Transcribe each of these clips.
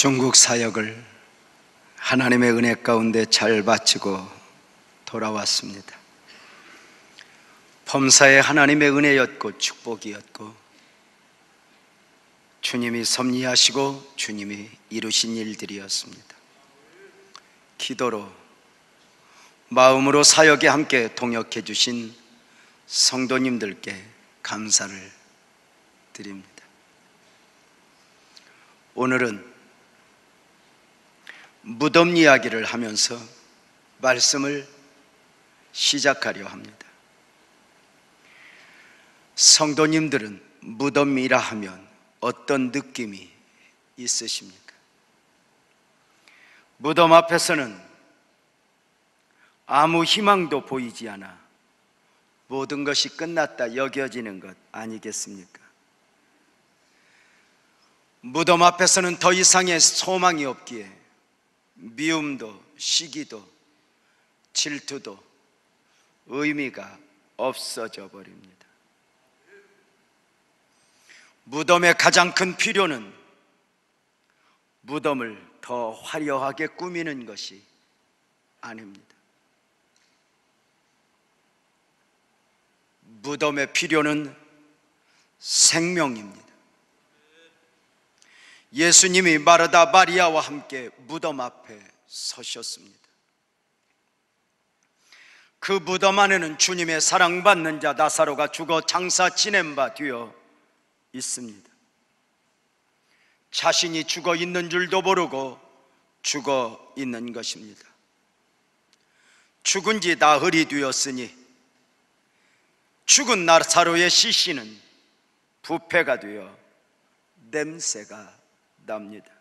중국 사역을 하나님의 은혜 가운데 잘 바치고 돌아왔습니다. 범사에 하나님의 은혜였고 축복이었고 주님이 섭리하시고 주님이 이루신 일들이었습니다. 기도로 마음으로 사역에 함께 동역해 주신 성도님들께 감사를 드립니다. 오늘은 무덤 이야기를 하면서 말씀을 시작하려 합니다. 성도님들은 무덤이라 하면 어떤 느낌이 있으십니까? 무덤 앞에서는 아무 희망도 보이지 않아 모든 것이 끝났다 여겨지는 것 아니겠습니까? 무덤 앞에서는 더 이상의 소망이 없기에 미움도 시기도 질투도 의미가 없어져 버립니다. 무덤의 가장 큰 필요는 무덤을 더 화려하게 꾸미는 것이 아닙니다. 무덤의 필요는 생명입니다. 예수님이 마르다 마리아와 함께 무덤 앞에 서셨습니다. 그 무덤 안에는 주님의 사랑받는 자 나사로가 죽어 장사 지낸 바 되어 있습니다. 자신이 죽어 있는 줄도 모르고 죽어 있는 것입니다. 죽은 지 나흘이 되었으니 죽은 나사로의 시신은 부패가 되어 냄새가 납니다.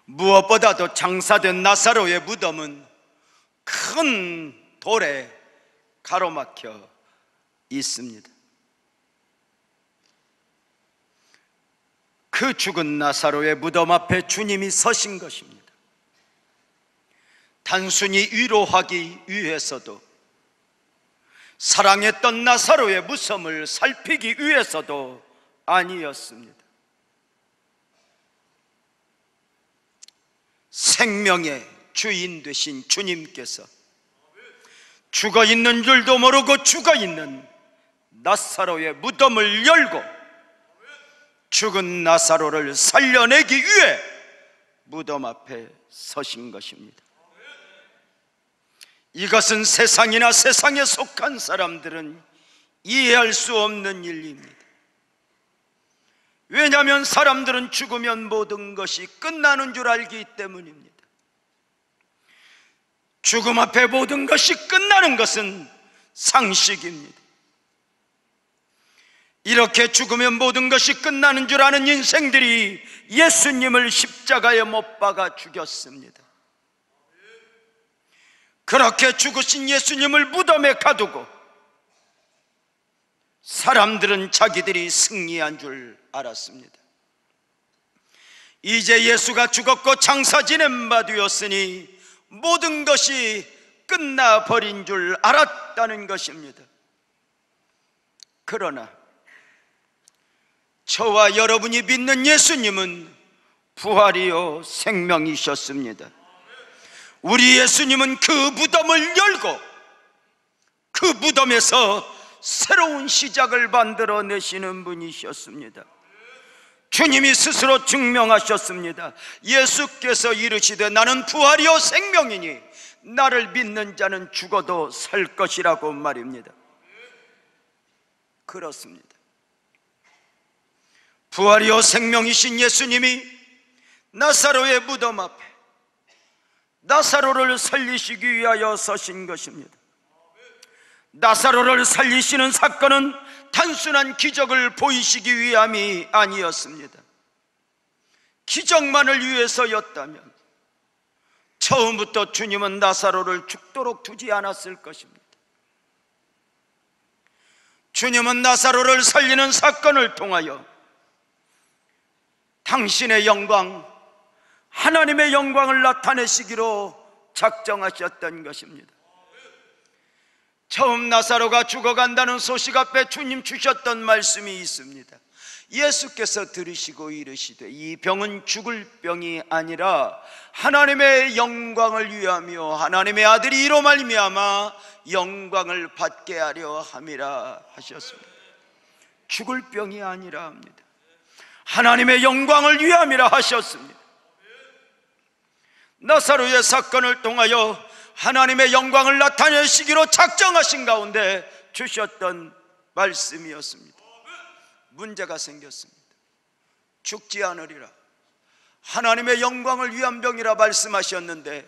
무엇보다도 장사된 나사로의 무덤은 큰 돌에 가로막혀 있습니다. 그 죽은 나사로의 무덤 앞에 주님이 서신 것입니다. 단순히 위로하기 위해서도, 사랑했던 나사로의 무섬을 살피기 위해서도 아니었습니다. 생명의 주인 되신 주님께서 죽어 있는 줄도 모르고 죽어 있는 나사로의 무덤을 열고 죽은 나사로를 살려내기 위해 무덤 앞에 서신 것입니다. 이것은 세상이나 세상에 속한 사람들은 이해할 수 없는 일입니다. 왜냐하면 사람들은 죽으면 모든 것이 끝나는 줄 알기 때문입니다. 죽음 앞에 모든 것이 끝나는 것은 상식입니다. 이렇게 죽으면 모든 것이 끝나는 줄 아는 인생들이 예수님을 십자가에 못 박아 죽였습니다. 그렇게 죽으신 예수님을 무덤에 가두고 사람들은 자기들이 승리한 줄 알았습니다. 이제 예수가 죽었고 장사 지낸 바 되었으니 모든 것이 끝나버린 줄 알았다는 것입니다. 그러나 저와 여러분이 믿는 예수님은 부활이요 생명이셨습니다. 우리 예수님은 그 무덤을 열고 그 무덤에서 새로운 시작을 만들어내시는 분이셨습니다. 주님이 스스로 증명하셨습니다. 예수께서 이르시되 나는 부활이요 생명이니 나를 믿는 자는 죽어도 살 것이라고 말입니다. 그렇습니다. 부활이요 생명이신 예수님이 나사로의 무덤 앞에 나사로를 살리시기 위하여 서신 것입니다. 나사로를 살리시는 사건은 단순한 기적을 보이시기 위함이 아니었습니다. 기적만을 위해서였다면 처음부터 주님은 나사로를 죽도록 두지 않았을 것입니다. 주님은 나사로를 살리는 사건을 통하여 당신의 영광, 하나님의 영광을 나타내시기로 작정하셨던 것입니다. 처음 나사로가 죽어간다는 소식 앞에 주님 주셨던 말씀이 있습니다. 예수께서 들으시고 이르시되 이 병은 죽을 병이 아니라 하나님의 영광을 위하며 하나님의 아들이 이로 말미암아 영광을 받게 하려 함이라 하셨습니다. 죽을 병이 아니라 합니다. 하나님의 영광을 위함이라 하셨습니다. 나사로의 사건을 통하여 하나님의 영광을 나타내시기로 작정하신 가운데 주셨던 말씀이었습니다. 문제가 생겼습니다. 죽지 않으리라, 하나님의 영광을 위한 병이라 말씀하셨는데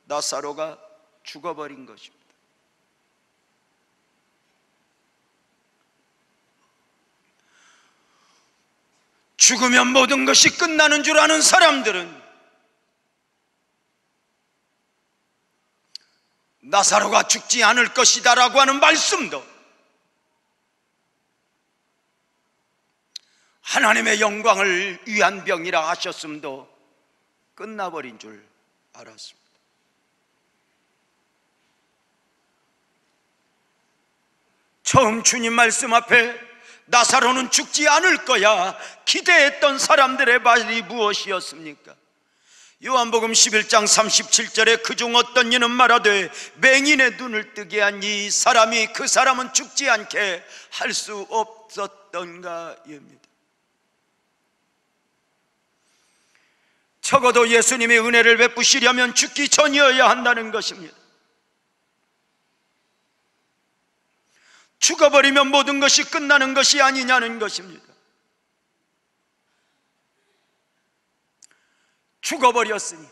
나사로가 죽어버린 것입니다. 죽으면 모든 것이 끝나는 줄 아는 사람들은 나사로가 죽지 않을 것이다 라고 하는 말씀도 하나님의 영광을 위한 병이라 하셨음도 끝나버린 줄 알았습니다. 처음 주님 말씀 앞에 나사로는 죽지 않을 거야 기대했던 사람들의 말이 무엇이었습니까? 요한복음 11장 37절에 그중 어떤 이는 말하되 맹인의 눈을 뜨게 한 이 사람이 그 사람은 죽지 않게 할 수 없었던가입니다. 적어도 예수님이 은혜를 베푸시려면 죽기 전이어야 한다는 것입니다. 죽어버리면 모든 것이 끝나는 것이 아니냐는 것입니다. 죽어버렸으니,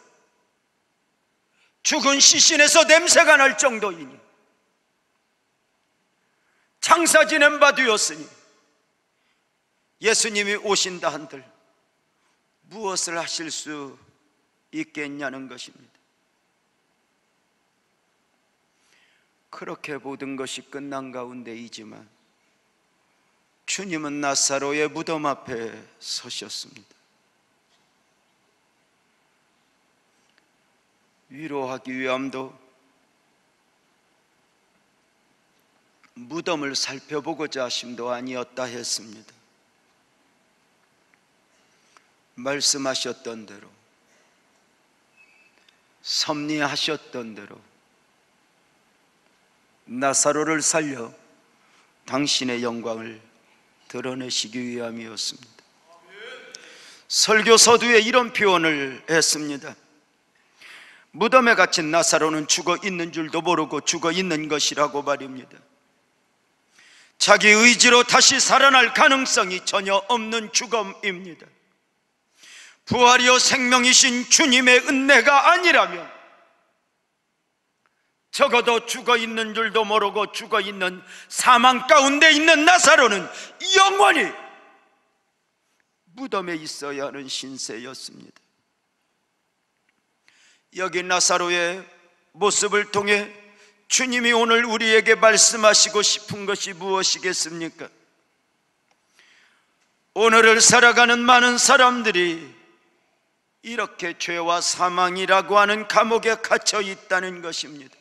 죽은 시신에서 냄새가 날 정도이니, 장사 지낸 바 되었으니 예수님이 오신다 한들 무엇을 하실 수 있겠냐는 것입니다. 그렇게 모든 것이 끝난 가운데이지만 주님은 나사로의 무덤 앞에 서셨습니다. 위로하기 위함도 무덤을 살펴보고자 하심도 아니었다 했습니다. 말씀하셨던 대로, 섭리하셨던 대로 나사로를 살려 당신의 영광을 드러내시기 위함이었습니다. 설교 서두에 이런 표현을 했습니다. 무덤에 갇힌 나사로는 죽어 있는 줄도 모르고 죽어 있는 것이라고 말입니다. 자기 의지로 다시 살아날 가능성이 전혀 없는 죽음입니다. 부활이요 생명이신 주님의 은혜가 아니라면 적어도 죽어 있는 줄도 모르고 죽어 있는 사망 가운데 있는 나사로는 영원히 무덤에 있어야 하는 신세였습니다. 여기 나사로의 모습을 통해 주님이 오늘 우리에게 말씀하시고 싶은 것이 무엇이겠습니까? 오늘을 살아가는 많은 사람들이 이렇게 죄와 사망이라고 하는 감옥에 갇혀 있다는 것입니다.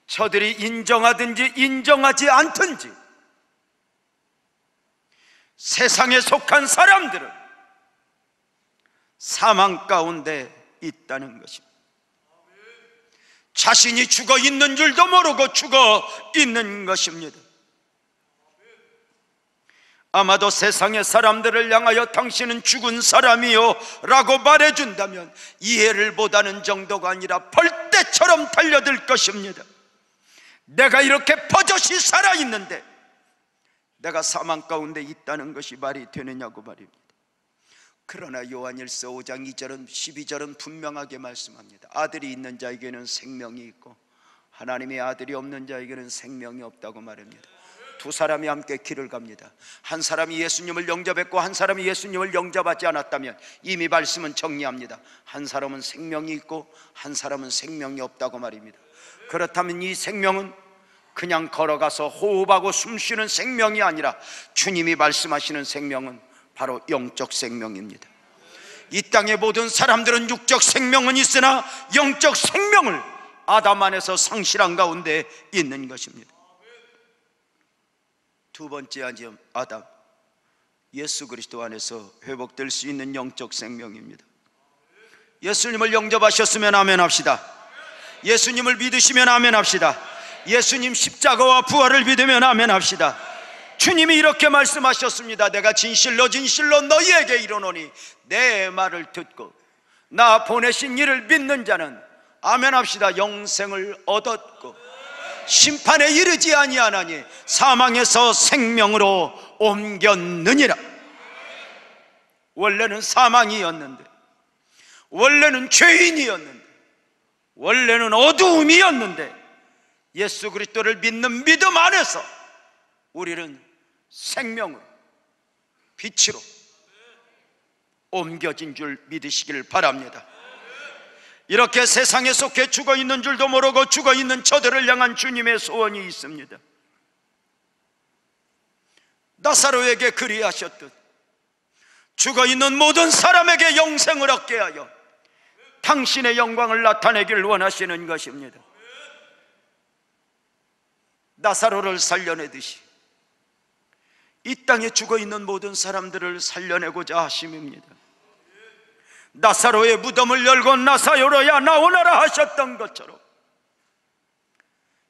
저들이 인정하든지 인정하지 않든지 세상에 속한 사람들은 사망 가운데 있다는 것입니다. 자신이 죽어 있는 줄도 모르고 죽어 있는 것입니다. 아마도 세상의 사람들을 향하여 당신은 죽은 사람이요 라고 말해준다면 이해를 못하는 정도가 아니라 벌떼처럼 달려들 것입니다. 내가 이렇게 버젓이 살아있는데 내가 사망 가운데 있다는 것이 말이 되느냐고 말입니다. 그러나 요한일서 5장 2절은 12절은 분명하게 말씀합니다. 아들이 있는 자에게는 생명이 있고 하나님의 아들이 없는 자에게는 생명이 없다고 말합니다. 두 사람이 함께 길을 갑니다. 한 사람이 예수님을 영접했고 한 사람이 예수님을 영접하지 않았다면 이미 말씀은 정리합니다. 한 사람은 생명이 있고 한 사람은 생명이 없다고 말입니다. 그렇다면 이 생명은 그냥 걸어가서 호흡하고 숨쉬는 생명이 아니라 주님이 말씀하시는 생명은 바로 영적 생명입니다. 이 땅의 모든 사람들은 육적 생명은 있으나 영적 생명을 아담 안에서 상실한 가운데 있는 것입니다. 두 번째 아담, 예수 그리스도 안에서 회복될 수 있는 영적 생명입니다. 예수님을 영접하셨으면 아멘 합시다. 예수님을 믿으시면 아멘 합시다. 예수님 십자가와 부활을 믿으면 아멘 합시다. 주님이 이렇게 말씀하셨습니다. 내가 진실로 진실로 너희에게 이르노니 내 말을 듣고 나 보내신 이를 믿는 자는 아멘 합시다. 영생을 얻었고 심판에 이르지 아니하나니 사망에서 생명으로 옮겼느니라. 원래는 사망이었는데, 원래는 죄인이었는데, 원래는 어두움이었는데 예수 그리스도를 믿는 믿음 안에서 우리는 생명으로, 빛으로 옮겨진 줄 믿으시길 바랍니다. 이렇게 세상에 속해 죽어있는 줄도 모르고 죽어있는 저들을 향한 주님의 소원이 있습니다. 나사로에게 그리하셨듯 죽어있는 모든 사람에게 영생을 얻게 하여 당신의 영광을 나타내기를 원하시는 것입니다. 나사로를 살려내듯이 이 땅에 죽어있는 모든 사람들을 살려내고자 하심입니다. 나사로의 무덤을 열고 나사로야 나오너라 하셨던 것처럼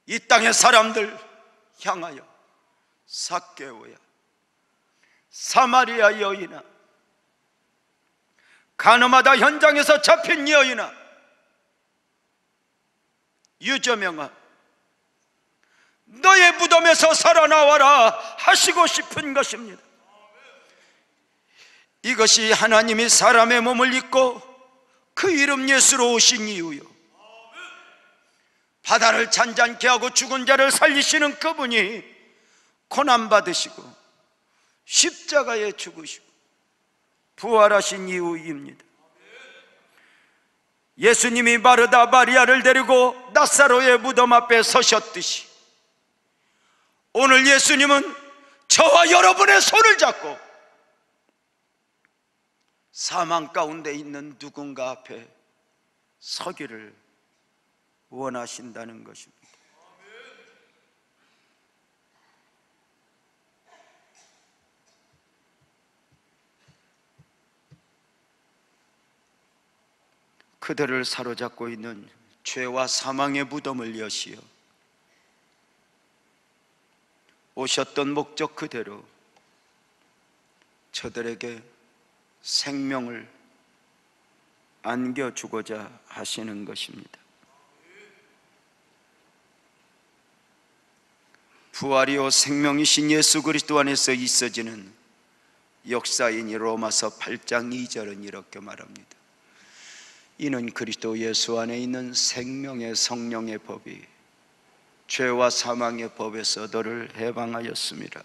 이 땅의 사람들 향하여 삭개오야, 사마리아 여인아, 가늠하다 현장에서 잡힌 여인아, 유저명아, 너의 무덤에서 살아나와라 하시고 싶은 것입니다. 이것이 하나님이 사람의 몸을 입고 그 이름 예수로 오신 이유요, 바다를 잔잔케 하고 죽은 자를 살리시는 그분이 고난받으시고 십자가에 죽으시고 부활하신 이유입니다. 예수님이 마르다 마리아를 데리고 나사로의 무덤 앞에 서셨듯이 오늘 예수님은 저와 여러분의 손을 잡고 사망 가운데 있는 누군가 앞에 서기를 원하신다는 것입니다. 그들을 사로잡고 있는 죄와 사망의 무덤을 여시어 오셨던 목적 그대로 저들에게 생명을 안겨주고자 하시는 것입니다. 부활이요 생명이신 예수 그리스도 안에서 있어지는 역사이니 로마서 8장 2절은 이렇게 말합니다. 이는 그리스도 예수 안에 있는 생명의 성령의 법이 죄와 사망의 법에서 너를 해방하였습니다.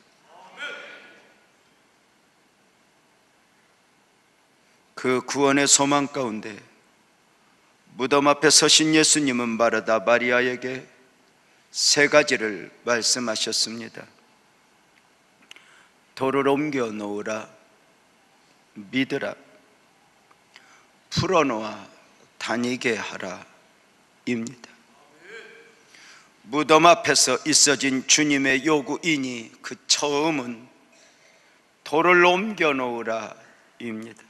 그 구원의 소망 가운데 무덤 앞에 서신 예수님은 마르다 마리아에게 세 가지를 말씀하셨습니다. 돌을 옮겨 놓으라, 믿으라, 풀어놓아 다니게 하라 입니다. 무덤 앞에서 있어진 주님의 요구이니 그 처음은 돌을 옮겨 놓으라 입니다.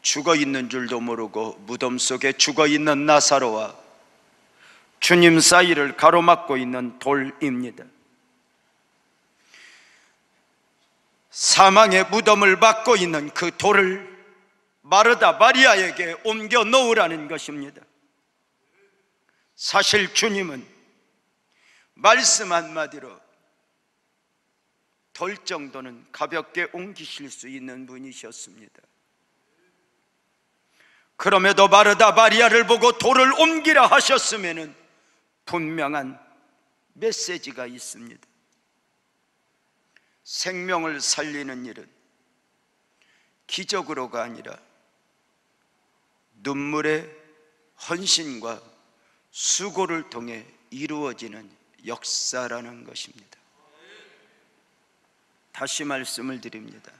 죽어 있는 줄도 모르고 무덤 속에 죽어 있는 나사로와 주님 사이를 가로막고 있는 돌입니다. 사망의 무덤을 막고 있는 그 돌을 마르다 마리아에게 옮겨 놓으라는 것입니다. 사실 주님은 말씀 한마디로 돌 정도는 가볍게 옮기실 수 있는 분이셨습니다. 그럼에도 마르다 마리아를 보고 돌을 옮기라 하셨으면 분명한 메시지가 있습니다. 생명을 살리는 일은 기적으로가 아니라 눈물의 헌신과 수고를 통해 이루어지는 역사라는 것입니다. 다시 말씀을 드립니다.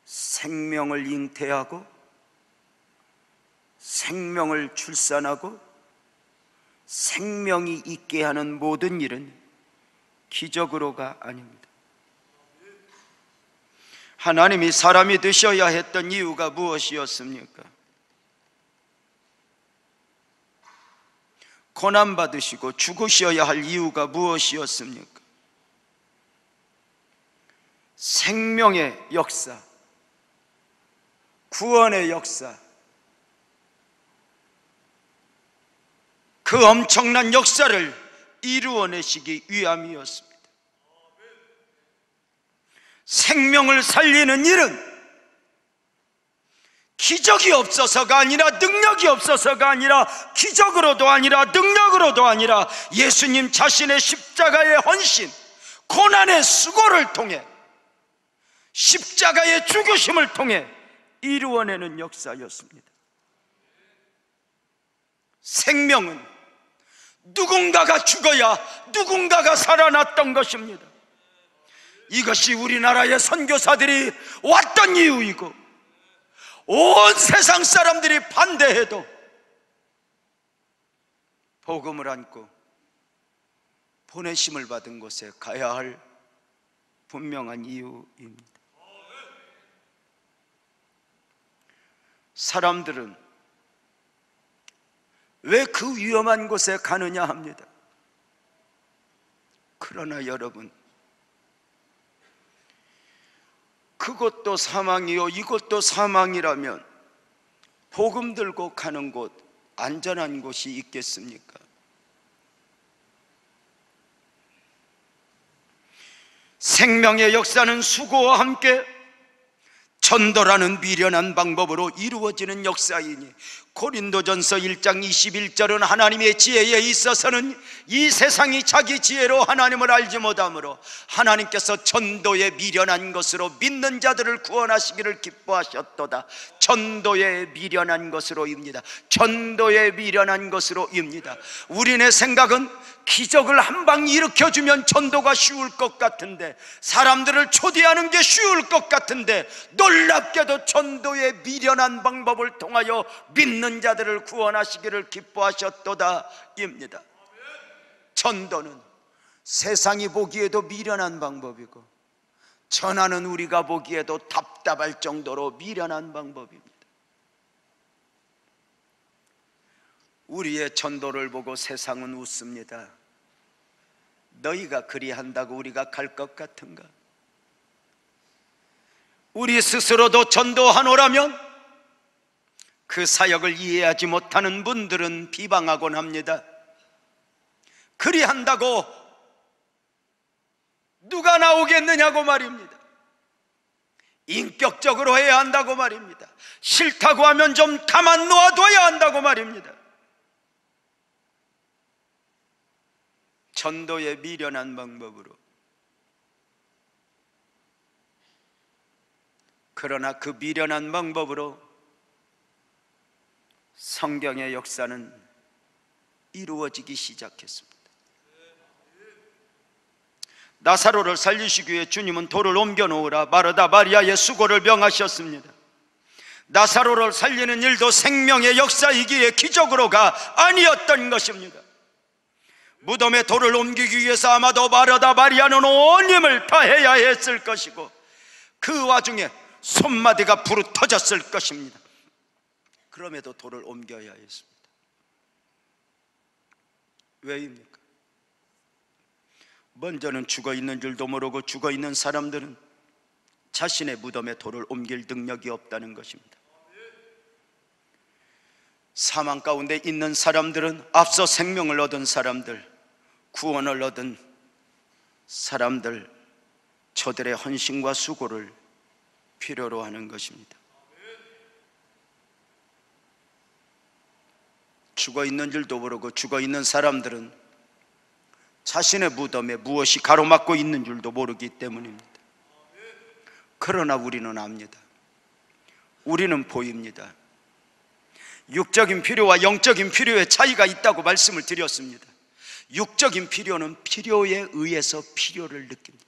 생명을 잉태하고 생명을 출산하고 생명이 있게 하는 모든 일은 기적으로가 아닙니다. 하나님이 사람이 되셔야 했던 이유가 무엇이었습니까? 고난받으시고 죽으셔야 할 이유가 무엇이었습니까? 생명의 역사, 구원의 역사, 그 엄청난 역사를 이루어내시기 위함이었습니다. 생명을 살리는 일은 기적이 없어서가 아니라, 능력이 없어서가 아니라, 기적으로도 아니라 능력으로도 아니라 예수님 자신의 십자가의 헌신, 고난의 수고를 통해, 십자가의 죽으심을 통해 이루어내는 역사였습니다. 생명은 누군가가 죽어야 누군가가 살아났던 것입니다. 이것이 우리나라의 선교사들이 왔던 이유이고, 온 세상 사람들이 반대해도 복음을 안고 보내심을 받은 곳에 가야 할 분명한 이유입니다. 사람들은 왜 그 위험한 곳에 가느냐 합니다. 그러나 여러분, 그것도 사망이요 이것도 사망이라면 복음 들고 가는 곳, 안전한 곳이 있겠습니까? 생명의 역사는 수고와 함께 전도라는 미련한 방법으로 이루어지는 역사이니, 고린도전서 1장 21절은 하나님의 지혜에 있어서는 이 세상이 자기 지혜로 하나님을 알지 못하므로 하나님께서 전도에 미련한 것으로 믿는 자들을 구원하시기를 기뻐하셨도다. 전도에 미련한 것으로입니다. 전도에 미련한 것으로입니다. 우리의 생각은 기적을 한 방 일으켜주면 전도가 쉬울 것 같은데, 사람들을 초대하는 게 쉬울 것 같은데, 놀랍게도 전도의 미련한 방법을 통하여 믿는 자들을 구원하시기를 기뻐하셨도다 입니다. 전도는 세상이 보기에도 미련한 방법이고, 전하는 우리가 보기에도 답답할 정도로 미련한 방법입니다. 우리의 전도를 보고 세상은 웃습니다. 너희가 그리한다고 우리가 갈 것 같은가? 우리 스스로도 전도하노라면 그 사역을 이해하지 못하는 분들은 비방하곤 합니다. 그리한다고 누가 나오겠느냐고 말입니다. 인격적으로 해야 한다고 말입니다. 싫다고 하면 좀 가만 놓아둬야 한다고 말입니다. 전도의 미련한 방법으로. 그러나 그 미련한 방법으로 성경의 역사는 이루어지기 시작했습니다. 나사로를 살리시기 위해 주님은 돌을 옮겨 놓으라 마르다 마리아의 수고를 명하셨습니다. 나사로를 살리는 일도 생명의 역사이기에 기적으로가 아니었던 것입니다. 무덤에 돌을 옮기기 위해서 아마도 마르다 마리아는 온 힘을 다해야 했을 것이고, 그 와중에 손마디가 부르터졌을 것입니다. 그럼에도 돌을 옮겨야 했습니다. 왜입니까? 먼저는 죽어 있는 줄도 모르고 죽어 있는 사람들은 자신의 무덤에 돌을 옮길 능력이 없다는 것입니다. 사망 가운데 있는 사람들은 앞서 생명을 얻은 사람들, 구원을 얻은 사람들, 저들의 헌신과 수고를 필요로 하는 것입니다. 죽어 있는 줄도 모르고 죽어 있는 사람들은 자신의 무덤에 무엇이 가로막고 있는 줄도 모르기 때문입니다. 그러나 우리는 압니다. 우리는 보입니다. 육적인 필요와 영적인 필요의 차이가 있다고 말씀을 드렸습니다. 육적인 필요는 필요에 의해서 필요를 느낍니다.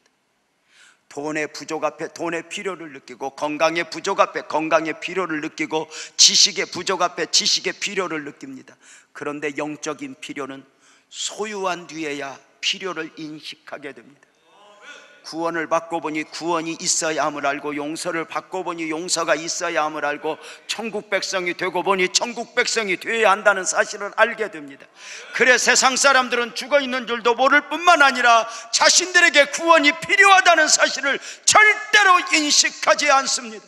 돈의 부족 앞에 돈의 필요를 느끼고, 건강의 부족 앞에 건강의 필요를 느끼고, 지식의 부족 앞에 지식의 필요를 느낍니다. 그런데 영적인 필요는 소유한 뒤에야 필요를 인식하게 됩니다. 구원을 받고 보니 구원이 있어야 함을 알고, 용서를 받고 보니 용서가 있어야 함을 알고, 천국 백성이 되고 보니 천국 백성이 되어야 한다는 사실을 알게 됩니다. 그래 세상 사람들은 죽어 있는 줄도 모를 뿐만 아니라 자신들에게 구원이 필요하다는 사실을 절대로 인식하지 않습니다.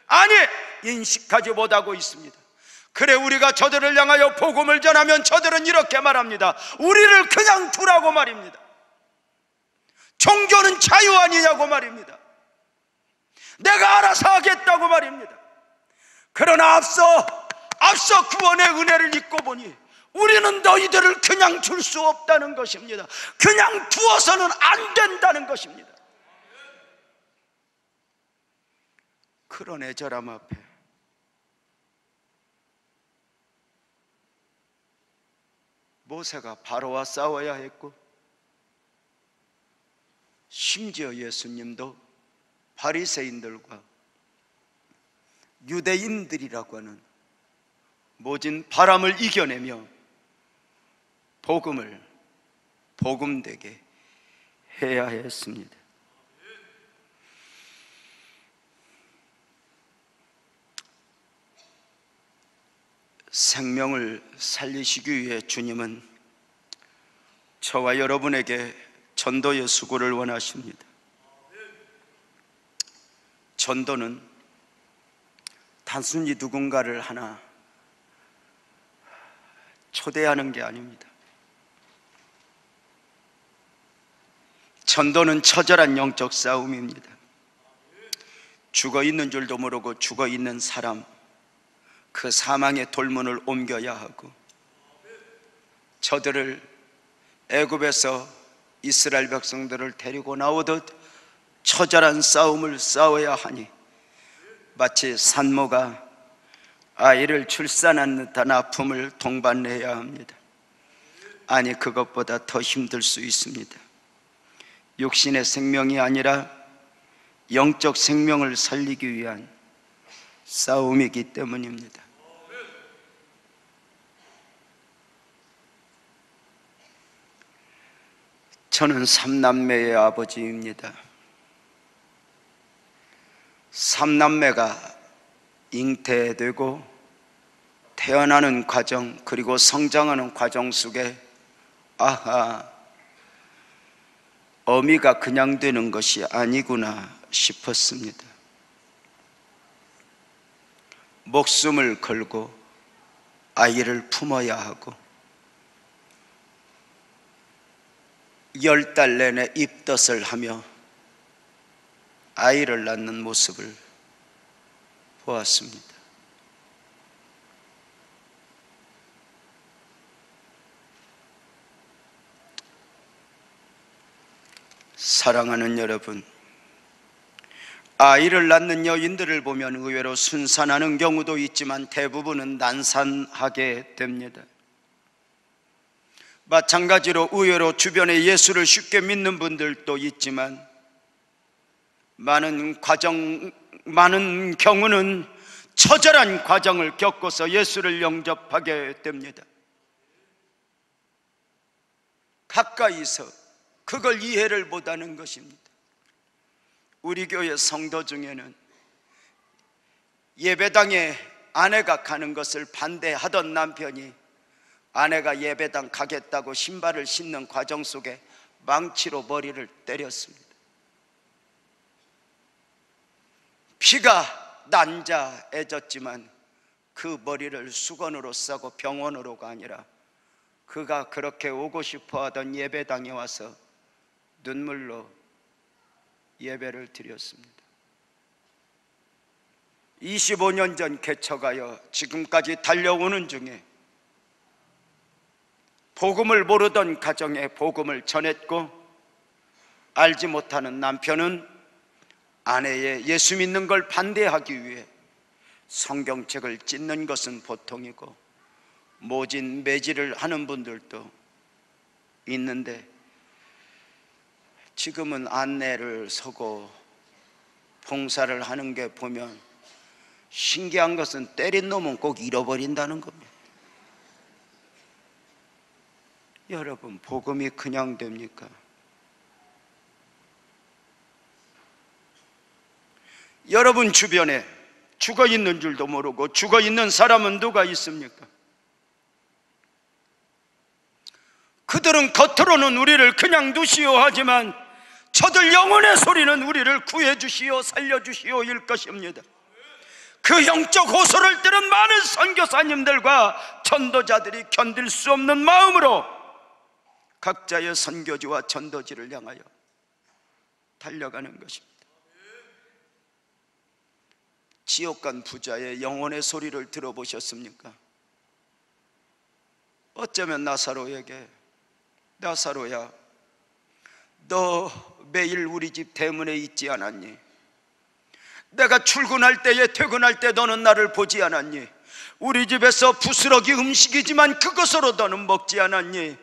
아니, 인식하지 못하고 있습니다. 그래 우리가 저들을 향하여 복음을 전하면 저들은 이렇게 말합니다. 우리를 그냥 두라고 말입니다. 종교는 자유 아니냐고 말입니다. 내가 알아서 하겠다고 말입니다. 그러나 앞서 구원의 은혜를 잊고 보니 우리는 너희들을 그냥 줄 수 없다는 것입니다. 그냥 두어서는 안 된다는 것입니다. 그런 애절함 앞에 모세가 바로와 싸워야 했고, 심지어 예수님도 바리새인들과 유대인들이라고 하는 모진 바람을 이겨내며 복음을 복음되게 해야 했습니다. 생명을 살리시기 위해 주님은 저와 여러분에게 전도의 수고를 원하십니다. 전도는 단순히 누군가를 하나 초대하는 게 아닙니다. 전도는 처절한 영적 싸움입니다. 죽어 있는 줄도 모르고 죽어 있는 사람, 그 사망의 돌문을 옮겨야 하고, 저들을 애굽에서 이스라엘 백성들을 데리고 나오듯 처절한 싸움을 싸워야 하니, 마치 산모가 아이를 출산한 듯한 아픔을 동반해야 합니다. 아니, 그것보다 더 힘들 수 있습니다. 육신의 생명이 아니라 영적 생명을 살리기 위한 싸움이기 때문입니다. 저는 3남매의 아버지입니다. 3남매가 잉태되고 태어나는 과정, 그리고 성장하는 과정 속에 어미가 그냥 되는 것이 아니구나 싶었습니다. 목숨을 걸고 아이를 품어야 하고, 10달 내내 입덧을 하며 아이를 낳는 모습을 보았습니다. 사랑하는 여러분, 아이를 낳는 여인들을 보면 의외로 순산하는 경우도 있지만 대부분은 난산하게 됩니다. 마찬가지로 의외로 주변에 예수를 쉽게 믿는 분들도 있지만, 많은 경우는 처절한 과정을 겪어서 예수를 영접하게 됩니다. 가까이서 그걸 이해를 못하는 것입니다. 우리 교회 성도 중에는 예배당에 아내가 가는 것을 반대하던 남편이 아내가 예배당 가겠다고 신발을 신는 과정 속에 망치로 머리를 때렸습니다. 피가 난자해졌지만 그 머리를 수건으로 싸고 병원으로가 아니라 그가 그렇게 오고 싶어 하던 예배당에 와서 눈물로 예배를 드렸습니다. 25년 전 개척하여 지금까지 달려오는 중에 복음을 모르던 가정에 복음을 전했고, 알지 못하는 남편은 아내의 예수 믿는 걸 반대하기 위해 성경책을 찢는 것은 보통이고, 모진 매질을 하는 분들도 있는데, 지금은 안내를 서고 봉사를 하는 게 보면 신기한 것은 때린 놈은 꼭 잃어버린다는 겁니다. 여러분, 복음이 그냥 됩니까? 여러분 주변에 죽어 있는 줄도 모르고 죽어 있는 사람은 누가 있습니까? 그들은 겉으로는 우리를 그냥 두시오 하지만 저들 영혼의 소리는 우리를 구해주시오, 살려주시오일 것입니다. 그 영적 호소를 들은 많은 선교사님들과 전도자들이 견딜 수 없는 마음으로 각자의 선교지와 전도지를 향하여 달려가는 것입니다. 지옥 간 부자의 영혼의 소리를 들어보셨습니까? 어쩌면 나사로에게, 나사로야, 너 매일 우리 집 대문에 있지 않았니? 내가 출근할 때에 퇴근할 때 너는 나를 보지 않았니? 우리 집에서 부스러기 음식이지만 그것으로 너는 먹지 않았니?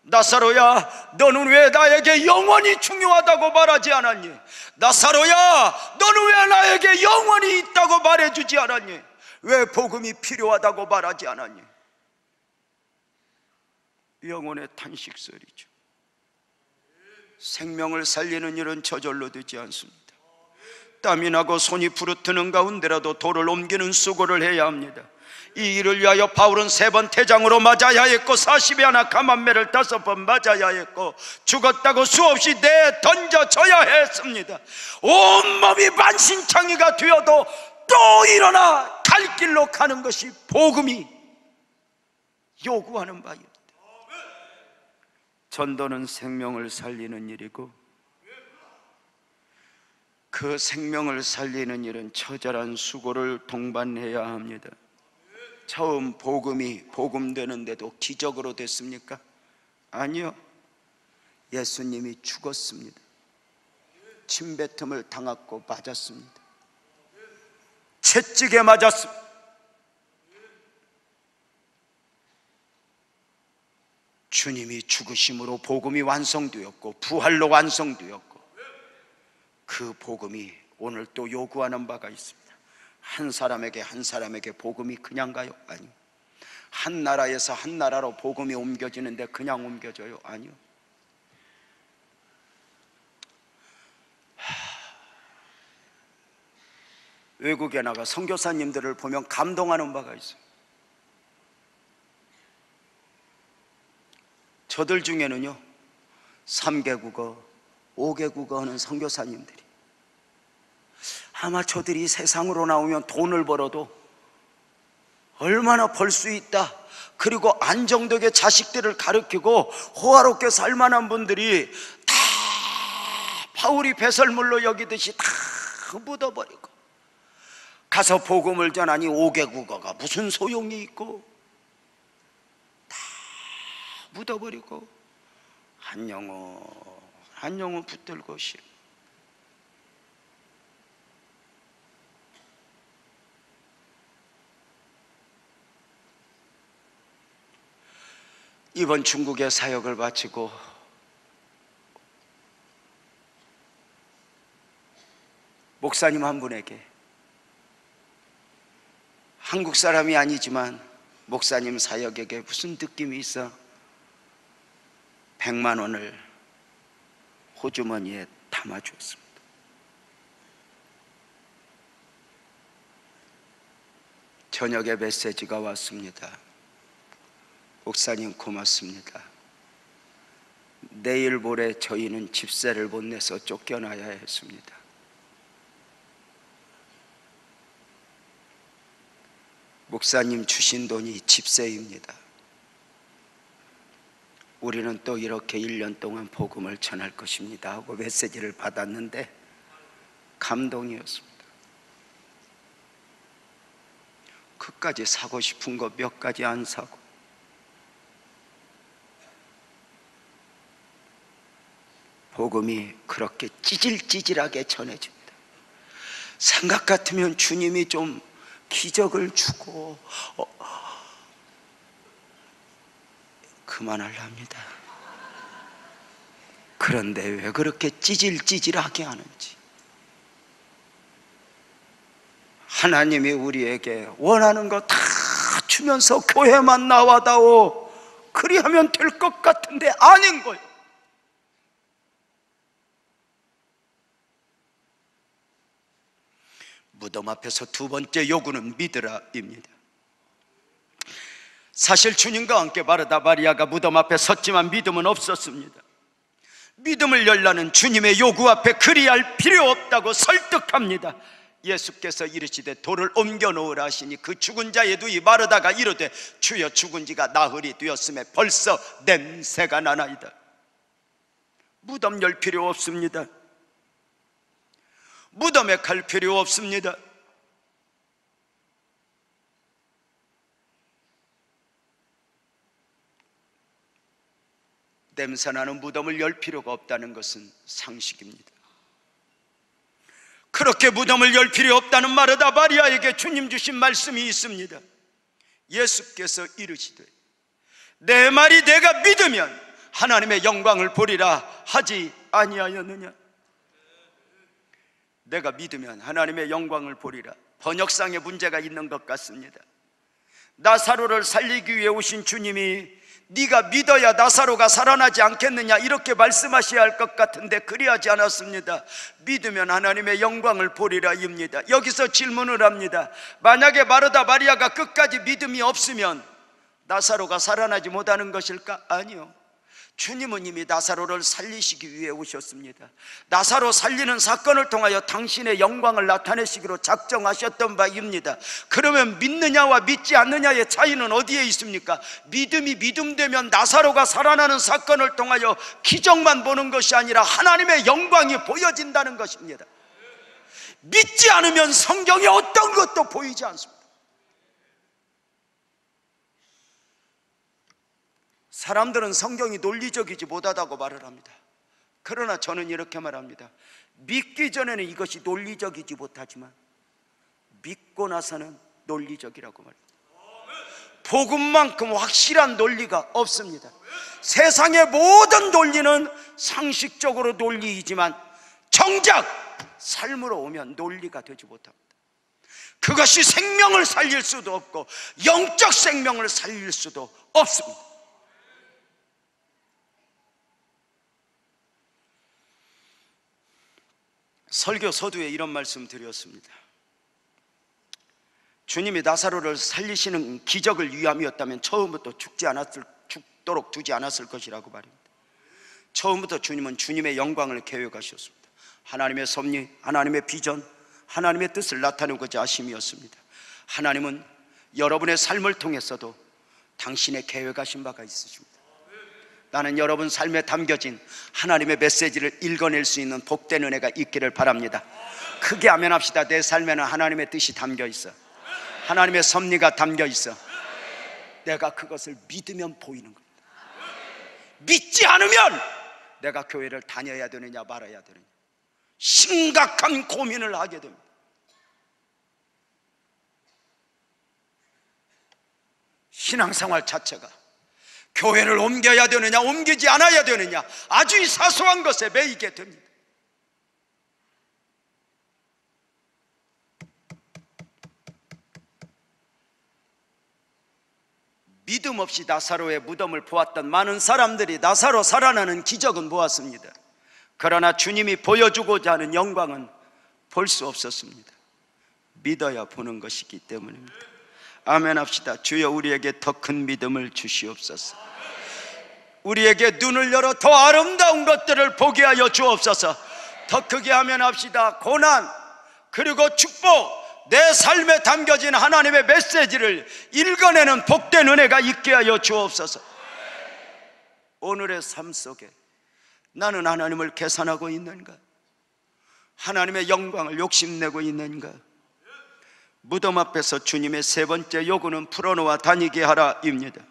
나사로야, 너는 왜 나에게 영원히 중요하다고 말하지 않았니? 나사로야, 너는 왜 나에게 영원히 있다고 말해주지 않았니? 왜 복음이 필요하다고 말하지 않았니? 영혼의 탄식 소리죠. 생명을 살리는 일은 저절로 되지 않습니다. 땀이 나고 손이 부르트는 가운데라도 돌을 옮기는 수고를 해야 합니다. 이 일을 위하여 바울은 3번 태장으로 맞아야 했고 40에 하나 감한매를 5번 맞아야 했고 죽었다고 수없이 내던져져야 했습니다. 온몸이 만신창이가 되어도 또 일어나 갈 길로 가는 것이 복음이 요구하는 바입니다. 전도는 생명을 살리는 일이고 그 생명을 살리는 일은 처절한 수고를 동반해야 합니다. 처음 복음이 복음되는데도 기적으로 됐습니까? 아니요. 예수님이 죽었습니다. 침뱉음을 당하고 맞았습니다. 채찍에 맞았습니다. 주님이 죽으심으로 복음이 완성되었고 부활로 완성되었고 그 복음이 오늘 또 요구하는 바가 있습니다. 한 사람에게 복음이 그냥 가요? 아니요. 한 나라에서 한 나라로 복음이 옮겨지는데 그냥 옮겨져요? 아니요. 외국에 나가 선교사님들을 보면 감동하는 바가 있어요. 저들 중에는요 3개 국어, 5개 국어 하는 선교사님들이 아마 저들이 세상으로 나오면 돈을 벌어도 얼마나 벌 수 있다, 그리고 안정되게 자식들을 가르치고 호화롭게 살만한 분들이 다 바울이 배설물로 여기듯이 다 묻어버리고 가서 복음을 전하니 5개 국어가 무슨 소용이 있고 다 묻어버리고 한 영혼 붙들고 싶. 이번 중국의 사역을 마치고 목사님 한 분에게 한국 사람이 아니지만 목사님 사역에게 무슨 느낌이 있어? 100만 원을 호주머니에 담아주었습니다. 저녁에 메시지가 왔습니다. 목사님 고맙습니다. 내일 모레 저희는 집세를 못 내서 쫓겨나야 했습니다. 목사님 주신 돈이 집세입니다. 우리는 또 이렇게 1년 동안 복음을 전할 것입니다 하고 메시지를 받았는데 감동이었습니다. 그까지 사고 싶은 거 몇 가지 안 사고 복음이 그렇게 찌질찌질하게 전해집니다. 생각 같으면 주님이 좀 기적을 주고 그만하려 합니다. 그런데 왜 그렇게 찌질찌질하게 하는지. 하나님이 우리에게 원하는 거 다 주면서 교회만 나와다오 그리하면 될 것 같은데 아닌 거예요. 무덤 앞에서 두 번째 요구는 믿으라입니다. 사실 주님과 함께 마르다 마리아가 무덤 앞에 섰지만 믿음은 없었습니다. 믿음을 열라는 주님의 요구 앞에 그리할 필요 없다고 설득합니다. 예수께서 이르시되 돌을 옮겨 놓으라 하시니 그 죽은 자의 누이 마르다가 이르되 주여 죽은 지가 나흘이 되었음에 벌써 냄새가 나나이다. 무덤 열 필요 없습니다. 무덤에 갈 필요 없습니다. 냄새나는 무덤을 열 필요가 없다는 것은 상식입니다. 그렇게 무덤을 열 필요 없다는 마르다 마리아에게 주님 주신 말씀이 있습니다. 예수께서 이르시되 내 말이 내가 믿으면 하나님의 영광을 보리라 하지 아니하였느냐. 내가 믿으면 하나님의 영광을 보리라. 번역상에 문제가 있는 것 같습니다. 나사로를 살리기 위해 오신 주님이 네가 믿어야 나사로가 살아나지 않겠느냐 이렇게 말씀하셔야 할 것 같은데 그리하지 않았습니다. 믿으면 하나님의 영광을 보리라입니다. 여기서 질문을 합니다. 만약에 마르다 마리아가 끝까지 믿음이 없으면 나사로가 살아나지 못하는 것일까? 아니요. 주님은 이미 나사로를 살리시기 위해 오셨습니다. 나사로 살리는 사건을 통하여 당신의 영광을 나타내시기로 작정하셨던 바입니다. 그러면 믿느냐와 믿지 않느냐의 차이는 어디에 있습니까? 믿음이 믿음되면 나사로가 살아나는 사건을 통하여 기적만 보는 것이 아니라 하나님의 영광이 보여진다는 것입니다. 믿지 않으면 성경에 어떤 것도 보이지 않습니다. 사람들은 성경이 논리적이지 못하다고 말을 합니다. 그러나 저는 이렇게 말합니다. 믿기 전에는 이것이 논리적이지 못하지만 믿고 나서는 논리적이라고 말합니다. 복음만큼 확실한 논리가 없습니다. 세상의 모든 논리는 상식적으로 논리이지만 정작 삶으로 오면 논리가 되지 못합니다. 그것이 생명을 살릴 수도 없고 영적 생명을 살릴 수도 없습니다. 설교 서두에 이런 말씀 드렸습니다. 주님이 나사로를 살리시는 기적을 위함이었다면 처음부터 죽도록 두지 않았을 것이라고 말입니다. 처음부터 주님은 주님의 영광을 계획하셨습니다. 하나님의 섭리, 하나님의 비전, 하나님의 뜻을 나타내고자 하심이었습니다. 하나님은 여러분의 삶을 통해서도 당신의 계획하신 바가 있으십니다. 나는 여러분 삶에 담겨진 하나님의 메시지를 읽어낼 수 있는 복된 은혜가 있기를 바랍니다. 크게 아멘합시다. 내 삶에는 하나님의 뜻이 담겨 있어. 하나님의 섭리가 담겨 있어. 내가 그것을 믿으면 보이는 겁니다. 믿지 않으면 내가 교회를 다녀야 되느냐 말아야 되느냐 심각한 고민을 하게 됩니다. 신앙생활 자체가 교회를 옮겨야 되느냐 옮기지 않아야 되느냐 아주 사소한 것에 매이게 됩니다. 믿음 없이 나사로의 무덤을 보았던 많은 사람들이 나사로 살아나는 기적은 보았습니다. 그러나 주님이 보여주고자 하는 영광은 볼 수 없었습니다. 믿어야 보는 것이기 때문입니다. 아멘 합시다. 주여 우리에게 더 큰 믿음을 주시옵소서. 우리에게 눈을 열어 더 아름다운 것들을 보게 하여 주옵소서. 더 크게 아멘 합시다. 고난 그리고 축복 내 삶에 담겨진 하나님의 메시지를 읽어내는 복된 은혜가 있게 하여 주옵소서. 오늘의 삶 속에 나는 하나님을 계산하고 있는가? 하나님의 영광을 욕심내고 있는가? 무덤 앞에서 주님의 세 번째 요구는 풀어놓아 다니게 하라입니다.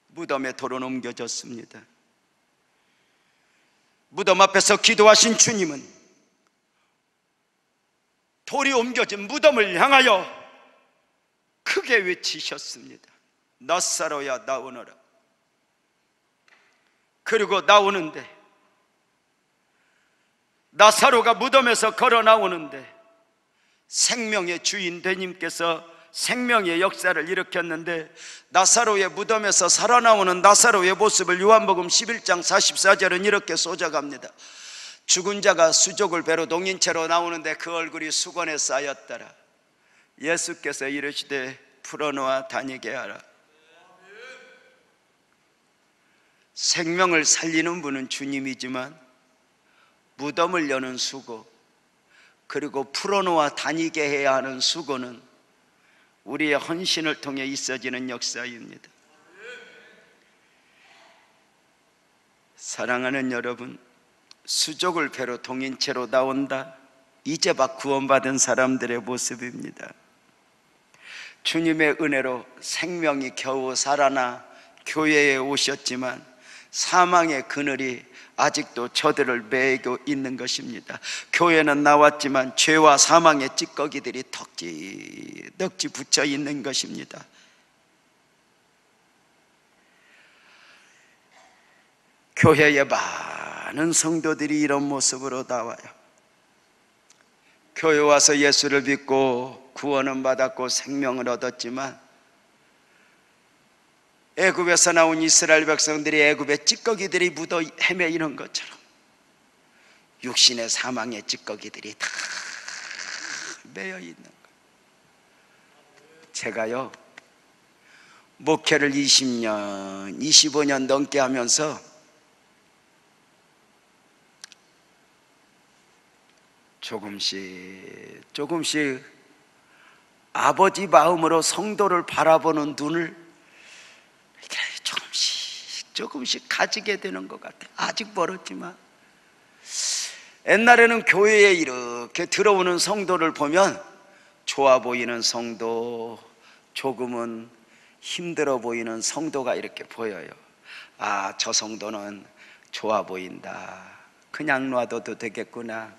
무덤에 돌은 옮겨졌습니다. 무덤 앞에서 기도하신 주님은 돌이 옮겨진 무덤을 향하여 크게 외치셨습니다. 나사로야 나오너라. 그리고 나오는데 나사로가 무덤에서 걸어 나오는데 생명의 주인 되님께서 생명의 역사를 일으켰는데, 나사로의 무덤에서 살아나오는 나사로의 모습을 요한복음 11장 44절은 이렇게 쏘져갑니다. 죽은 자가 수족을 베로 동인체로 나오는데 그 얼굴이 수건에 쌓였더라. 예수께서 이르시되 풀어놓아 다니게 하라. 생명을 살리는 분은 주님이지만 무덤을 여는 수고, 그리고 풀어놓아 다니게 해야 하는 수고는 우리의 헌신을 통해 있어지는 역사입니다. 사랑하는 여러분, 수족을 베로 동인체로 나온다, 이제 막 구원받은 사람들의 모습입니다. 주님의 은혜로 생명이 겨우 살아나 교회에 오셨지만 사망의 그늘이 아직도 저들을 매고 있는 것입니다. 교회는 나왔지만 죄와 사망의 찌꺼기들이 덕지 붙여 있는 것입니다. 교회에 많은 성도들이 이런 모습으로 나와요. 교회 와서 예수를 믿고 구원은 받았고 생명을 얻었지만 애굽에서 나온 이스라엘 백성들이 애굽의 찌꺼기들이 묻어 헤매이는 것처럼 육신의 사망의 찌꺼기들이 다 매여 있는 거예요. 제가요, 목회를 20년, 25년 넘게 하면서 조금씩 아버지 마음으로 성도를 바라보는 눈을 조금씩 가지게 되는 것 같아요. 아직 멀었지만. 옛날에는 교회에 이렇게 들어오는 성도를 보면 좋아 보이는 성도, 조금은 힘들어 보이는 성도가 이렇게 보여요. 아, 저 성도는 좋아 보인다, 그냥 놔둬도 되겠구나,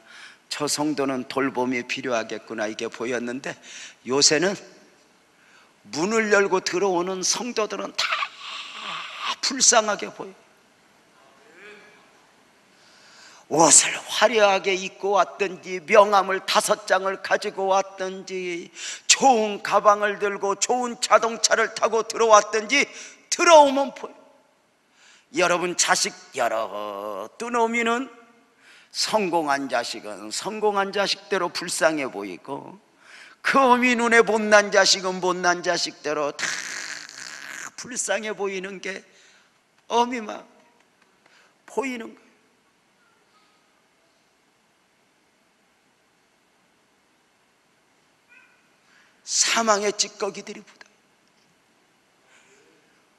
저 성도는 돌봄이 필요하겠구나, 이게 보였는데 요새는 문을 열고 들어오는 성도들은 다 불쌍하게 보여. 옷을 화려하게 입고 왔든지, 명함을 5장을 가지고 왔든지, 좋은 가방을 들고 좋은 자동차를 타고 들어왔든지 들어오면 보여. 여러분 자식 여러 뜨놈이는 성공한 자식은 성공한 자식대로 불쌍해 보이고, 그 어미 눈에 못난 자식은 못난 자식대로 다 불쌍해 보이는 게 어미만 보이는 거예요. 사망의 찌꺼기들이 묻어.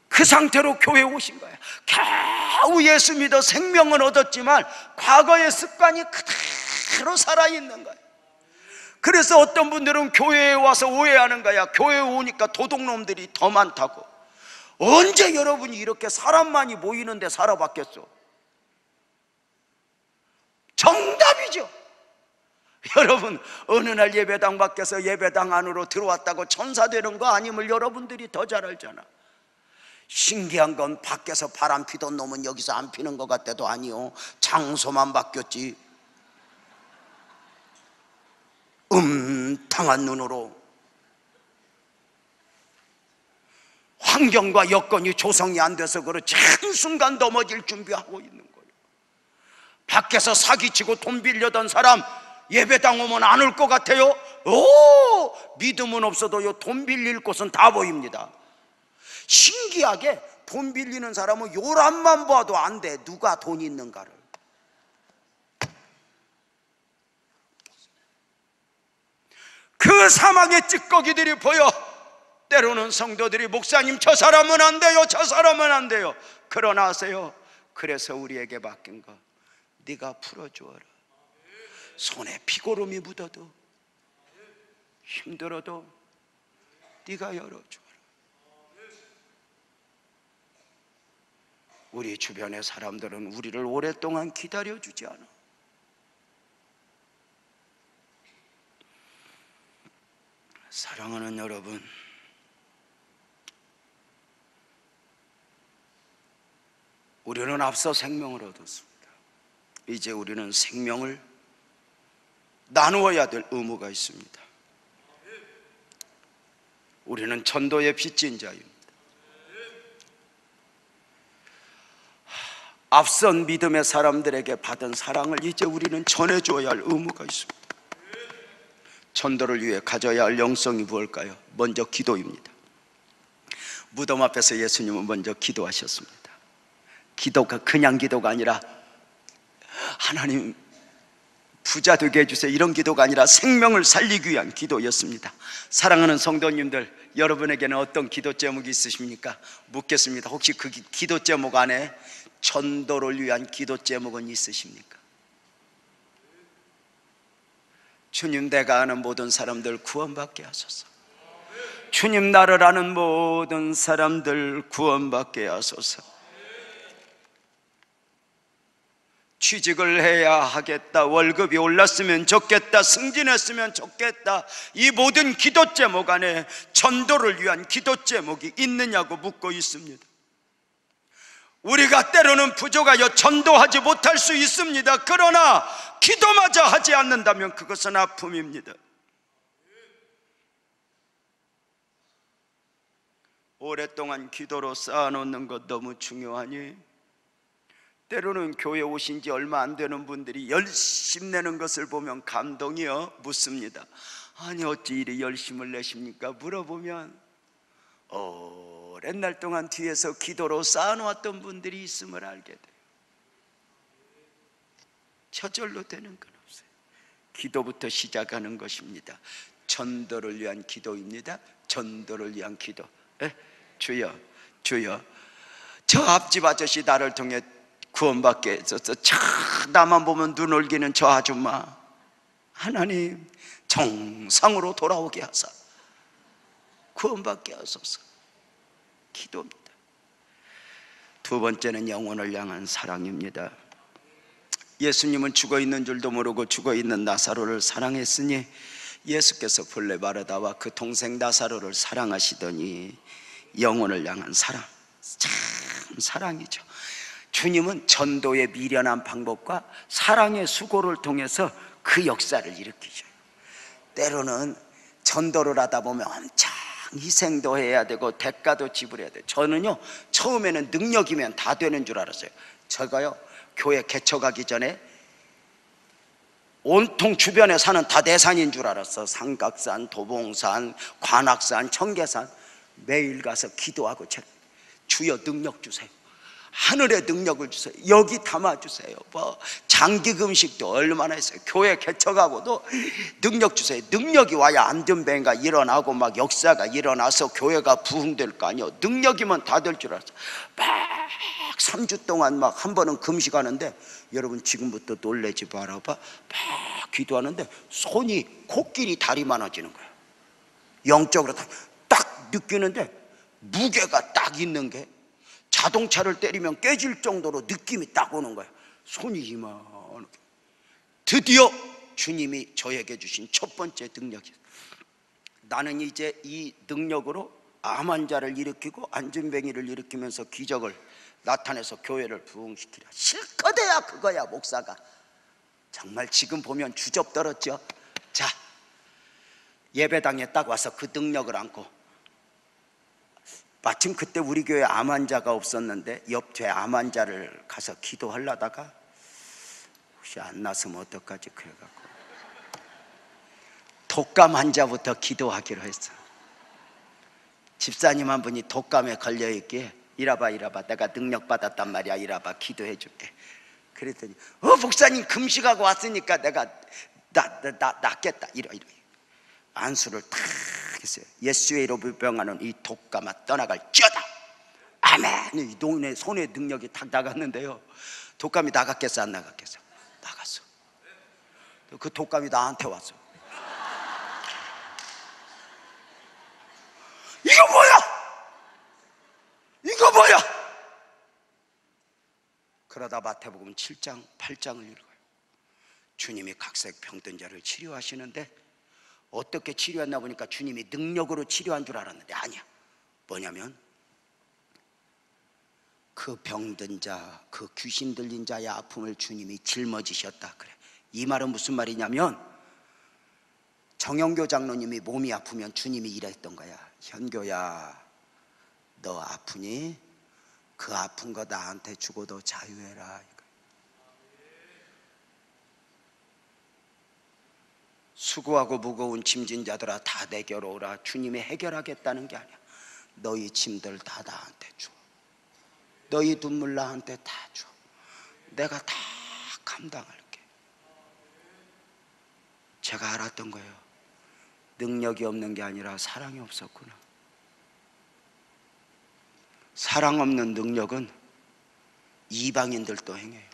그 상태로 교회에 오신 거예요. 겨우 예수 믿어 생명은 얻었지만 과거의 습관이 그대로 살아있는 거예요. 그래서 어떤 분들은 교회에 와서 오해하는 거야. 교회에 오니까 도둑놈들이 더 많다고. 언제 여러분이 이렇게 사람만이 모이는데 살아봤겠어? 정답이죠. 여러분, 어느 날 예배당 밖에서 예배당 안으로 들어왔다고 천사 되는 거 아님을 여러분들이 더 잘 알잖아. 신기한 건 밖에서 바람 피던 놈은 여기서 안 피는 것 같아도 아니요, 장소만 바뀌었지. 음탕한 눈으로 환경과 여건이 조성이 안 돼서 그렇지 한순간 넘어질 준비하고 있는 거예요. 밖에서 사기치고 돈 빌려던 사람 예배당 오면 안 올 것 같아요? 오, 믿음은 없어도요, 돈 빌릴 곳은 다 보입니다. 신기하게 돈 빌리는 사람은 요람만 봐도 안 돼, 누가 돈 있는가를. 그 사망의 찌꺼기들이 보여. 때로는 성도들이 목사님 저 사람은 안 돼요, 저 사람은 안 돼요. 그러나 하세요. 그래서 우리에게 맡긴 거, 네가 풀어주어라. 손에 피고름이 묻어도 힘들어도 네가 열어주어라. 우리 주변의 사람들은 우리를 오랫동안 기다려주지 않아. 사랑하는 여러분, 우리는 앞서 생명을 얻었습니다. 이제 우리는 생명을 나누어야 될 의무가 있습니다. 우리는 전도의 빚진 자입니다. 앞선 믿음의 사람들에게 받은 사랑을 이제 우리는 전해줘야 할 의무가 있습니다. 전도를 위해 가져야 할 영성이 무엇일까요? 먼저 기도입니다. 무덤 앞에서 예수님은 먼저 기도하셨습니다. 기도가 그냥 기도가 아니라 하나님 부자 되게 해주세요, 이런 기도가 아니라 생명을 살리기 위한 기도였습니다. 사랑하는 성도님들, 여러분에게는 어떤 기도 제목이 있으십니까? 묻겠습니다. 혹시 그 기도 제목 안에 전도를 위한 기도 제목은 있으십니까? 주님, 내가 아는 모든 사람들 구원받게 하소서. 주님, 나를 아는 모든 사람들 구원받게 하소서. 취직을 해야 하겠다, 월급이 올랐으면 좋겠다, 승진했으면 좋겠다, 이 모든 기도 제목 안에 전도를 위한 기도 제목이 있느냐고 묻고 있습니다. 우리가 때로는 부족하여 전도하지 못할 수 있습니다. 그러나 기도마저 하지 않는다면 그것은 아픔입니다. 오랫동안 기도로 쌓아놓는 것 너무 중요하니, 때로는 교회 오신 지 얼마 안 되는 분들이 열심 내는 것을 보면 감동이요 묻습니다. 아니 어찌 이리 열심을 내십니까? 물어보면 오랜 날 동안 뒤에서 기도로 쌓아놓았던 분들이 있음을 알게 돼요. 저절로 되는 건 없어요. 기도부터 시작하는 것입니다. 전도를 위한 기도입니다. 전도를 위한 기도. 주여, 주여, 저 앞집 아저씨 나를 통해 구원받게 해줘서, 나만 보면 눈 올기는 저 아줌마 하나님 정상으로 돌아오게 하사 구원받게 하소서. 기도입니다. 두 번째는 영혼을 향한 사랑입니다. 예수님은 죽어있는 줄도 모르고 죽어있는 나사로를 사랑했으니 예수께서 본래 마르다와 그 동생 나사로를 사랑하시더니 영혼을 향한 사랑, 참 사랑이죠. 주님은 전도의 미련한 방법과 사랑의 수고를 통해서 그 역사를 일으키셔요. 때로는 전도를 하다 보면 엄청 희생도 해야 되고 대가도 지불해야 돼요. 저는요 처음에는 능력이면 다 되는 줄 알았어요. 제가요 교회 개척하기 전에 온통 주변에 산은 다 내 산인 줄 알았어. 삼각산, 도봉산, 관악산, 청계산. 매일 가서 기도하고 주여 능력 주세요, 하늘의 능력을 주세요, 여기 담아주세요. 뭐 장기금식도 얼마나 했어요. 교회 개척하고도 능력 주세요. 능력이 와야 안전뱅이가 일어나고 막 역사가 일어나서 교회가 부흥될 거 아니에요. 능력이면 다 될 줄 알았어요. 막 3주 동안 막 한 번은 금식하는데, 여러분 지금부터 놀라지 말아봐, 막 기도하는데 손이 코끼리 다리 많아지는 거예요. 영적으로 딱 느끼는데 무게가 딱 있는 게 자동차를 때리면 깨질 정도로 느낌이 딱 오는 거예요. 손이 이만하게. 드디어 주님이 저에게 주신 첫 번째 능력이에요. 나는 이제 이 능력으로 암 환자를 일으키고 안진뱅이를 일으키면서 기적을 나타내서 교회를 부흥시키라. 실컷 해야 그거야 목사가. 정말 지금 보면 주접떨었죠. 자, 예배당에 딱 와서 그 능력을 안고, 마침 그때 우리 교회 암 환자가 없었는데 옆에 암 환자를 가서 기도하려다가 혹시 안 났으면 어떡하지 그래갖고 독감 환자부터 기도하기로 했어. 집사님 한 분이 독감에 걸려있기에 이라봐 내가 능력 받았단 말이야, 이라봐 기도해 줄게. 그랬더니 목사님 금식하고 왔으니까 내가 낫겠다 이러 안수를 탁 했어요. 예수의 이름으로 병하는 이 독감아 떠나갈지어다. 아멘. 이 동네 손에 능력이 탁 나갔는데요, 독감이 나갔겠어 안 나갔겠어? 나갔어. 그 독감이 나한테 왔어. 이거 뭐야? 이거 뭐야? 그러다 마태복음 7장 8장을 읽어요. 주님이 각색 병든 자를 치료하시는데 어떻게 치료했나 보니까 주님이 능력으로 치료한 줄 알았는데 아니야. 뭐냐면 그 병든 자, 그 귀신 들린 자의 아픔을 주님이 짊어지셨다 그래. 이 말은 무슨 말이냐면 정영교 장로님이 몸이 아프면 주님이 이랬던 거야. 현교야, 너 아프니? 그 아픈 거 나한테 주고도 자유해라. 수고하고 무거운 짐진 자들아 다 내게로 오라. 주님이 해결하겠다는 게 아니야. 너희 짐들 다 나한테 줘. 너희 눈물 나한테 다 줘. 내가 다 감당할게. 제가 알았던 거예요. 능력이 없는 게 아니라 사랑이 없었구나. 사랑 없는 능력은 이방인들도 행해요.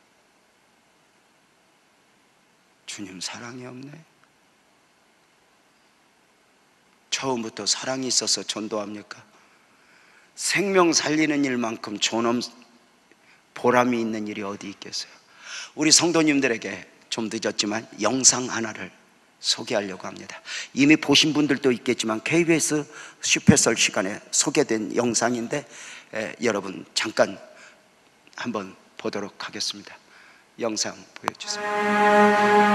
주님 사랑이 없네. 처음부터 사랑이 있어서 전도합니까? 생명 살리는 일만큼 보람이 있는 일이 어디 있겠어요? 우리 성도님들에게 좀 늦었지만 영상 하나를 소개하려고 합니다. 이미 보신 분들도 있겠지만 KBS 슈페설 시간에 소개된 영상인데 여러분 잠깐 한번 보도록 하겠습니다. 영상 보여주세요.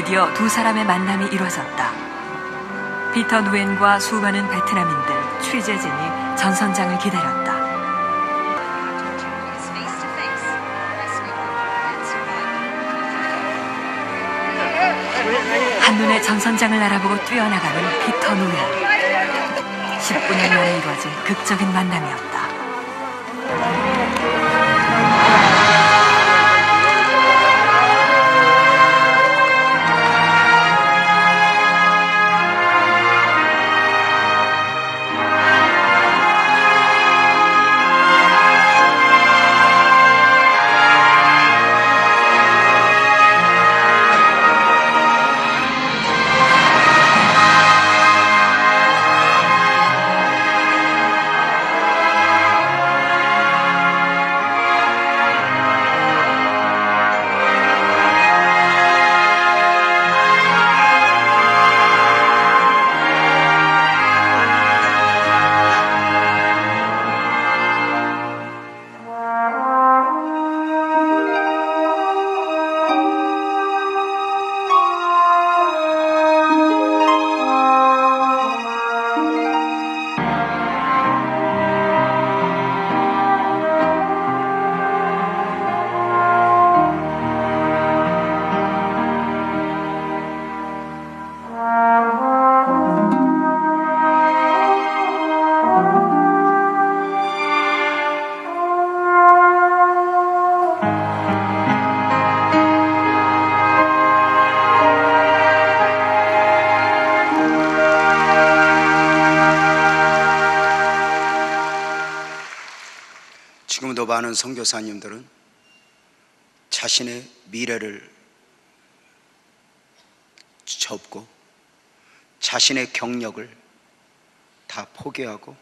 드디어 두 사람의 만남이 이루어졌다. 피터 누엔과 수많은 베트남인들, 취재진이 전선장을 기다렸다. 한눈에 전선장을 알아보고 뛰어나가는 피터 누엔. 19년 만에 이루어진 극적인 만남이었다. 지금도 많은 선교사님들은 자신의 미래를 접고 자신의 경력을 다 포기하고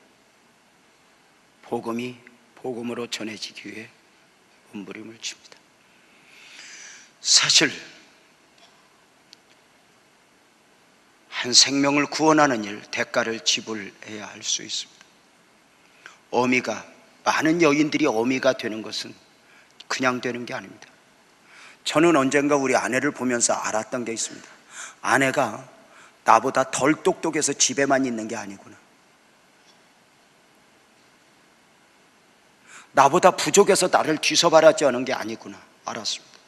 복음으로 전해지기 위해 몸부림을 칩니다. 사실 한 생명을 구원하는 일, 대가를 지불해야 할 수 있습니다. 많은 여인들이 어미가 되는 것은 그냥 되는 게 아닙니다. 저는 언젠가 우리 아내를 보면서 알았던 게 있습니다. 아내가 나보다 덜 똑똑해서 집에만 있는 게 아니구나. 나보다 부족해서 나를 뒤서바라지 않은 게 아니구나 알았습니다.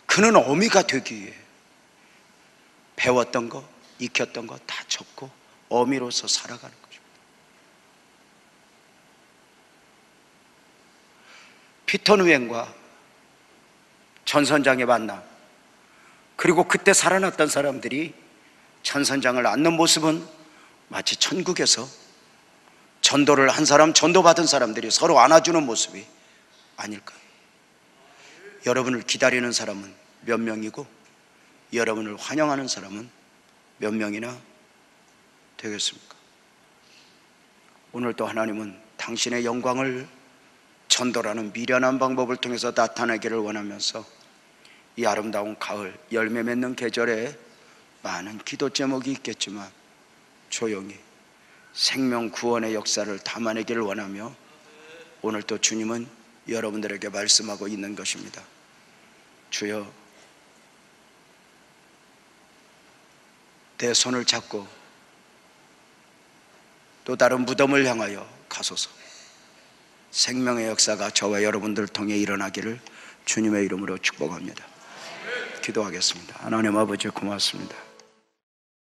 그는 어미가 되기 위해 배웠던 거, 익혔던 거 다 접고 어미로서 살아가는 거죠. 피터 누엔과 전선장의 만남, 그리고 그때 살아났던 사람들이 전선장을 안는 모습은 마치 천국에서 전도를 한 사람, 전도받은 사람들이 서로 안아주는 모습이 아닐까요? 여러분을 기다리는 사람은 몇 명이고 여러분을 환영하는 사람은 몇 명이나 되겠습니까? 오늘 또 하나님은 당신의 영광을 전도라는 미련한 방법을 통해서 나타내기를 원하면서 이 아름다운 가을, 열매 맺는 계절에 많은 기도 제목이 있겠지만 조용히 생명 구원의 역사를 담아내기를 원하며 오늘 또 주님은 여러분들에게 말씀하고 있는 것입니다. 주여, 내 손을 잡고 또 다른 무덤을 향하여 가소서. 생명의 역사가 저와 여러분들 통해 일어나기를 주님의 이름으로 축복합니다. 기도하겠습니다. 하나님 아버지 고맙습니다.